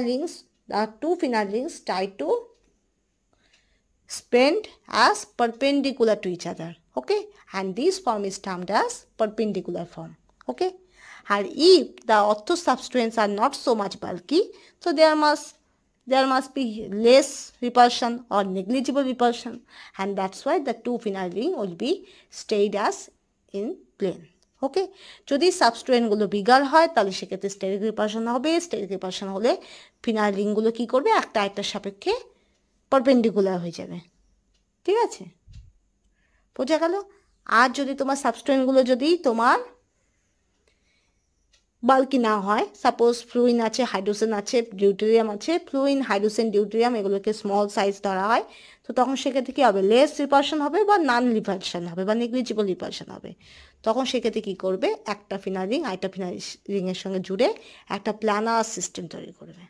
rings, the two phenyl rings try to bend as perpendicular to each other. Okay, and this form is termed as perpendicular form. Okay, and if the ortho substrates are not so much bulky, so there must be less repulsion or negligible repulsion, and that's why the two phenyl ring will be stayed as in plane. ওকে, যদি সাবস্ট্রেনগুলো bigger হয় তাহলে সেক্ষেত্রে steric repulsion হবে। Steric repulsion হলে phenyl রিংগুলো কী করবে, একটা আরেকটার সাপেক্ষে পারপেন্ডিকুলার হয়ে যাবে। ঠিক আছে, বোঝা গেল? আর যদি তোমার সাবস্ট্রেনগুলো যদি তোমার বাল্কি না হয়, সাপোজ ফ্লুইন আছে, হাইড্রোজেন আছে, ডিউটেরিয়াম আছে, ফ্লুইন, হাইড্রোজেন, ডিউটেরিয়াম এগুলোকে স্মল সাইজ ধরা হয়, তো তখন সেক্ষেত্রে কী হবে, লেস রিপালশন হবে বা নান রিপালশন হবে বা নেগলিজিবল রিপালশন হবে। তখন সেক্ষেত্রে কী করবে, একটা ফিনাইল রিং আরেকটা ফিনাইল রিংয়ের সঙ্গে জুড়ে একটা প্ল্যানার সিস্টেম তৈরি করবে।